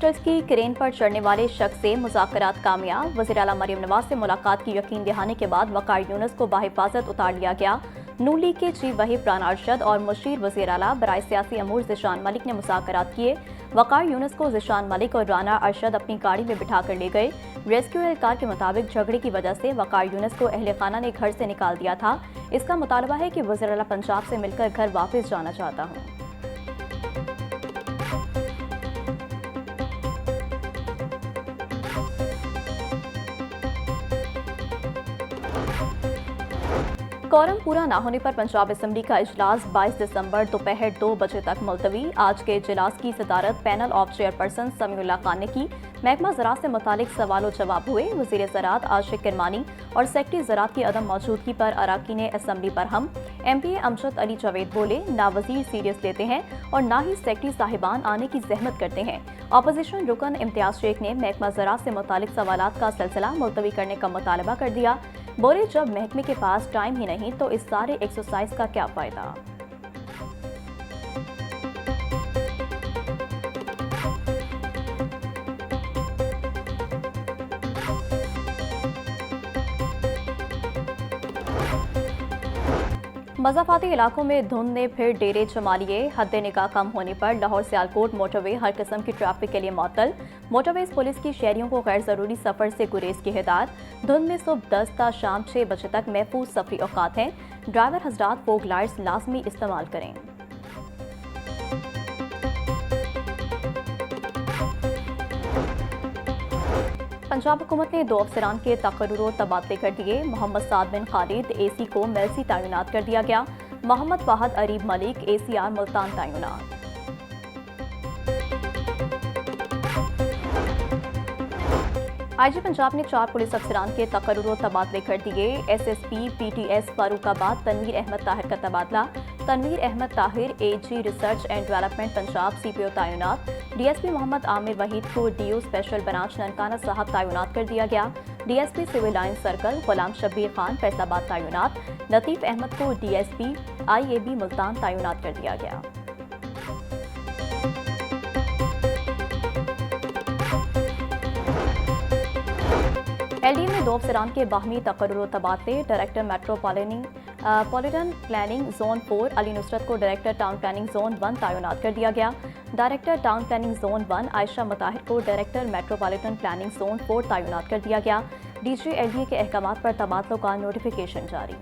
Hostels की crane पर चढ़ने वाले शख्स से मुज़ाकरात कामयाब। वज़ीर आला मरियम नवाज से मुलाकात की यकीन दहाने के बाद वक़ार यूनुस को बाहिफाजत उतार लिया गया। नून लीग के चीफ वहीब राना अरशद और मुशीर वज़ीर आला बराए सियासी अमूर ज़िशान मलिक ने मुज़ाकरात किए। वक़ार यूनुस को ज़िशान मलिक और राना अरशद अपनी गाड़ी में बिठा कर ले गए। रेस्क्यू एहलकार के मुताबिक झगड़े की वजह से वक़ार यूनुस को अहले खाना ने घर से निकाल दिया था। इसका मुतालबा है कि वज़ीर आला पंजाब से मिलकर घर वापस जाना चाहता हूँ। कोरम पूरा न होने पर पंजाब असम्बली का इजलास 22 दिसंबर दोपहर 2 बजे तक मुलतवी। आज के इजलास की सदारत panel of chairperson Samiullah Khan ने की। महकमा ज़राअत से मुतालिक सवाल जवाब हुए। वज़ीर ज़राअत आशिक किरमानी और सेक्रेटरी ज़राअत की अदम मौजूदगी पर अराकीन असम्बली पर हम MPA अमजद अली जावेद बोले, ना वज़ीर सीरियस लेते हैं और ना ही सेक्रेटरी साहिबान आने की जहमत करते हैं। अपोजिशन रुकन इम्तियाज शेख ने महकमा ज़राअत से मुतालिक सवालात का सिलसिला मुलतवी करने का मुतालबा कर दिया। बोले, जब महकमे के पास टाइम ही नहीं तो इस सारे एक्सरसाइज का क्या फ़ायदा। मज़ाफ़ाती इलाकों में धुंध ने फिर डेरे जमा लिए। हद निगाह कम होने पर लाहौर सियालकोट मोटरवे हर किस्म की ट्रैफिक के लिए मअतल। मोटरवेज पुलिस की शहरियों को गैर ज़रूरी सफ़र से गुरेज की हिदायत। धुंध में सुबह 10 ता शाम 6 बजे तक महफूज सफरी औकात हैं। ड्राइवर हजरात फोग लाइट्स लाजमी इस्तेमाल करें। पंजाब हुकूमत ने 2 अफसरान के तकर्रुर और तबादले कर दिए। मोहम्मद साद बिन खालिद AC को मेलसी तैनात कर दिया गया। मोहम्मद वाहद अरीब मलिक ACR मुल्तान तैनात। IG पंजाब ने 4 पुलिस अफसरान के तकर्रुर और तबादले कर दिए। SSP PTS फारूकाबाद तनवीर अहमद ताहिर का तबादला। Tanveer Ahmad Tahir AG research and development Punjab CPO तैनात। DSP मोहम्मद आमिर वहीद को DO स्पेशल ब्रांच ननकाना साहब तैनात कर दिया गया। DSP सिविल लाइन सर्कल गुलाम शब्बीर खान फैसलाबाद तैनात। लतीफ़ अहमद को DSP IAB मुल्तान तैनात कर दिया गया। LDA में 2 अफसरान के बाहमी तकर्रुर तबादले। Director metropolitan planning zone 4 Ali Nusrat को डायरेक्टर टाउन प्लानिंग जोन 1 तैनात कर दिया गया। Director town planning zone 1 Ayesha Mutahir को डायरेक्टर मेट्रोपॉलिटन प्लानिंग जोन 4 तैनात कर दिया गया। DG LDA के अहकामात पर तबादलों का नोटिफिकेशन जारी।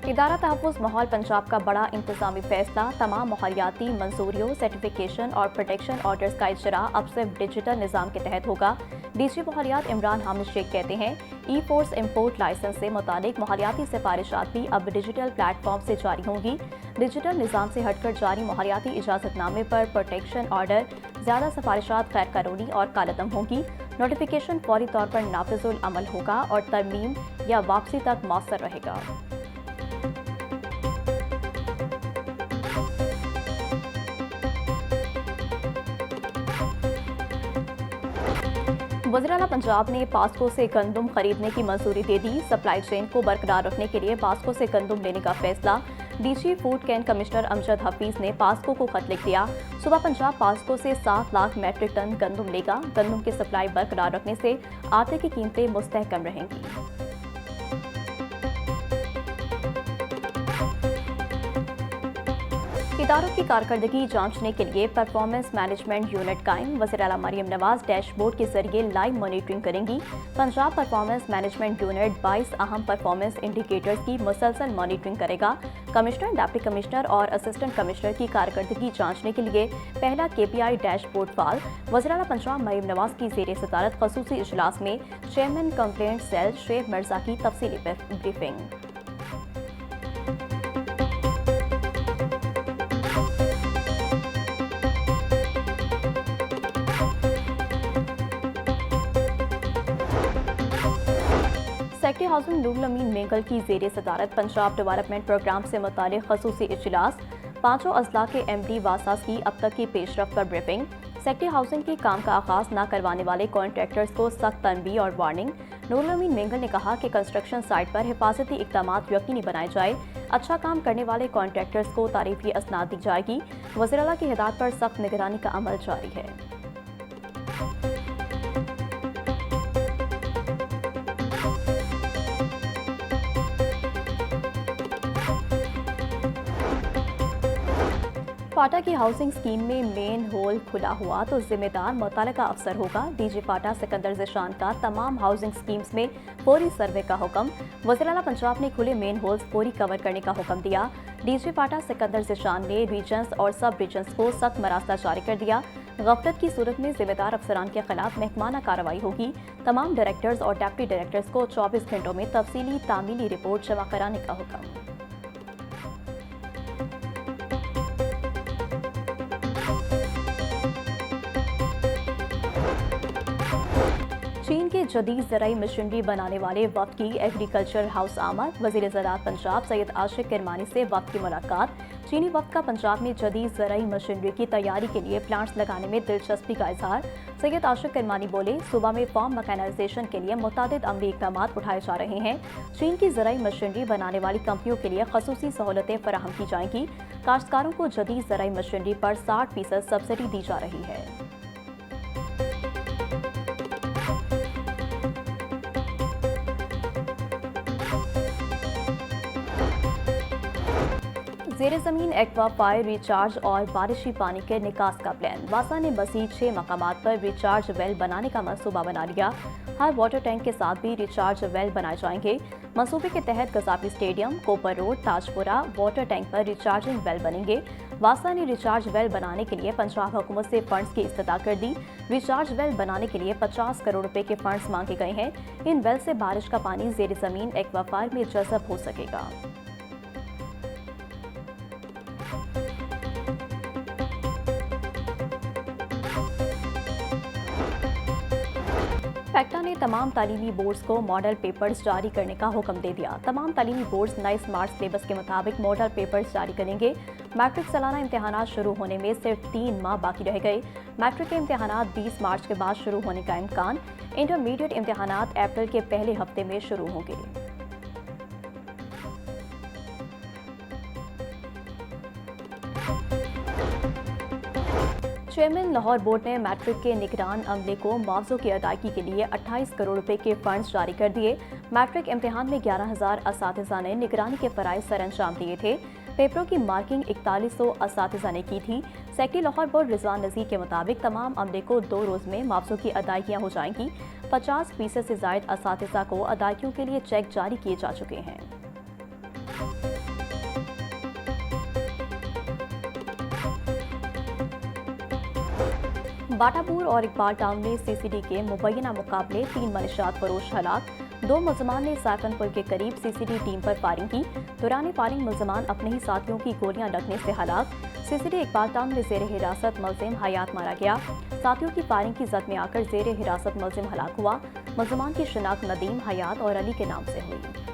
इदारा तहफ़्फ़ुज़ माहौल पंजाब का बड़ा इंतजामी फैसला। तमाम माहौलियाती मंजूरियों, सर्टिफिकेशन और प्रोटेक्शन ऑर्डर्स का इजरा अब सिर्फ डिजिटल निज़ाम के तहत होगा। DG माहौलियात इमरान हामिद शेख कहते हैं, E-फोर्स इम्पोर्ट लाइसेंस से मुतालिक माहौलियाती सिफारिशात भी अब डिजिटल प्लेटफॉर्म से जारी होंगी। डिजिटल निज़ाम से हटकर जारी माहौलियाती इजाज़तनामे पर प्रोटेक्शन ऑर्डर, ज़्यादा सिफारिशात गैर कानूनी और कालअदम होंगी। नोटिफिकेशन फौरी तौर पर नाफिजुल अमल होगा और तरमीम या वापसी तक मौसर रहेगा। वज़ीर आला पंजाब ने पास्को से गंदम खरीदने की मंजूरी दे दी। सप्लाई चेन को बरकरार रखने के लिए पास्को से गंदम लेने का फैसला। DG food can commissioner Amjad Hafeez ने पास्को को खत लिख दिया। सुबह पंजाब पास्को से 7 लाख मैट्रिक टन गंदम लेगा। गंदम की सप्लाई बरकरार रखने से आटे की कीमतें मुस्तहकम रहेंगी। इदारों की कारकर्दगी जांचने के लिए परफॉर्मेंस मैनेजमेंट यूनिट कायम। वज़ीर आला मरियम नवाज डैशबोर्ड के जरिए लाइव मॉनिटरिंग करेंगी। पंजाब परफॉर्मेंस मैनेजमेंट यूनिट 22 अहम परफॉर्मेंस इंडिकेटर्स की मुसलसल मॉनिटरिंग करेगा। कमिश्नर, डिप्टी कमिश्नर और असिस्टेंट कमिश्नर की कारकर्दगी जांचने के लिए पहला KPI डैशबोर्ड फाल। वज़ीर आला पंजाब मरियम नवाज की ज़ेर सदारत खसूसी इजलास में chairman complaint cell Sheikh Mirza की तफसीली briefing. Secretary housing Noorul Amin Mengal की ज़ेर सदारत पंजाब डेवलपमेंट प्रोग्राम से मुतालिक खसूसी इजलास। 5 अजला के MD वासास की अब तक की पेशरफ पर ब्रीफिंग। सेक्रेटरी हाउसिंग के काम का आगाज न करवाने वाले कॉन्ट्रैक्टर्स को सख्त तनबीह और वार्निंग। नूरुल अमीन मेंगल ने कहा कि कंस्ट्रक्शन साइट पर हिफाजती इक़दामात यकीनी बनाए जाए, अच्छा काम करने वाले कॉन्ट्रैक्टर्स को तारीफी असनाद दी जाएगी। वज़ीर आला की हिदायत पर सख्त निगरानी का अमल जारी है। फाटा की हाउसिंग स्कीम में मेन होल खुला हुआ तो जिम्मेदार मुतल्लिका अफसर होगा। डीजी फाटा सिकंदर ज़िशान का तमाम हाउसिंग स्कीम्स में फौरी सर्वे का हुक्म। वज़ीर आला पंजाब ने खुले मेन होल्स फौरी कवर करने का हुक्म दिया। डीजी फाटा सिकंदर ज़िशान ने रीजन्स और सब रीजन्स को सख्त मरासला जारी कर दिया। गफलत की सूरत में जिम्मेदार अफसरान के खिलाफ महकमाना कार्रवाई होगी। तमाम डायरेक्टर्स और डेप्टी डायरेक्टर्स को 24 घंटों में तफसीली तामीली रिपोर्ट जमा कराने का हुक्म। चीन के जदीद ज़राई मशीनरी बनाने वाले वफ्द की एग्रीकल्चर हाउस आमद। वज़ीर ज़राअत पंजाब सैयद आशिक किरमानी से वफ्द की मुलाकात। चीनी वफ्द का पंजाब में जदीद ज़राई मशीनरी की तैयारी के लिए प्लांट्स लगाने में दिलचस्पी का इजहार। सैयद आशिक किरमानी बोले, सूबा में फार्म मैकेनाइजेशन के लिए मुतअद्दिद अमली इक़दामात उठाए जा रहे हैं। चीन की ज़राई मशीनरी बनाने वाली कंपनियों के लिए खसूसी सहूलतें फराहम की जाएंगी। काश्तकारों को जदीद ज़राई मशीनरी पर 60% सब्सिडी दी जा रही है। ज़ेरे ज़मीन एक्वा फायर रिचार्ज और बारिशी पानी के निकास का प्लान। वासा ने मज़ीद 6 मकामात पर रिचार्ज वेल बनाने का मंसूबा बना लिया। हर वाटर टैंक के साथ भी रिचार्ज वेल बनाए जाएंगे। मंसूबे के तहत गजाफी स्टेडियम, कोपर रोड, ताजपुरा वाटर टैंक पर रिचार्जिंग वेल बनेंगे। वासा ने रिचार्ज वेल बनाने के लिए पंजाब हुकूमत से फंड्स की इस्तदा कर दी। रिचार्ज वेल बनाने के लिए 50 करोड़ रुपए के फंड्स मांगे गए हैं। इन वेल से बारिश का पानी ज़ेरे ज़मीन एक्वा फायर में जज़ब हो सकेगा। फैक्टा ने तमाम तालीमी बोर्ड्स को मॉडल पेपर्स जारी करने का हुक्म दे दिया। तमाम तालीमी बोर्ड्स नए स्मार्ट सिलेबस के मुताबिक मॉडल पेपर्स जारी करेंगे। मैट्रिक सालाना इम्तहानात शुरू होने में सिर्फ 3 माह बाकी रह गए। मैट्रिक के इम्तहानात 20 मार्च के बाद शुरू होने का इम्कान। इंटरमीडिएट इम्तहानात अप्रैल के पहले हफ्ते में शुरू होंगे। चेयरमैन लाहौर बोर्ड ने मैट्रिक के निगरान अमले को मुआवजों की अदायगी के लिए 28 करोड़ रुपए के फंड्स जारी कर दिए। मैट्रिक इम्तिहान में 11,000 असातिज़ा ने निगरानी के फ़राइज़ सर अंजाम दिए थे। पेपरों की मार्किंग 4100 असातिज़ा ने की थी। सेक्रेटरी लाहौर बोर्ड रिजवान नज़ीर के मुताबिक तमाम अमले को 2 रोज़ में मुआवजों की अदायगियाँ हो जाएंगी। 50% से ज़ायद असातिज़ा को अदायगियों के लिए चेक जारी किए जा चुके हैं। बाटापुर और इकबाल टाउन में सीसीडी के मुबैना मुकाबले 3 मनशियात फरोश हलाक। 2 मुलजमान ने साइफन पुल के करीब सीसीडी टीम पर फायरिंग की। दौरान फायरिंग मुलजमान अपने ही साथियों की गोलियां लगने से हलाक। सीसीडी इकबाल टाउन में जेर हिरासत मुलजिम हयात मारा गया। साथियों की फायरिंग की जद में आकर जेर हिरासत मुलजिम हलाक हुआ। मुलजमान की शिनाख्त नदीम, हयात और अली के नाम से हुई।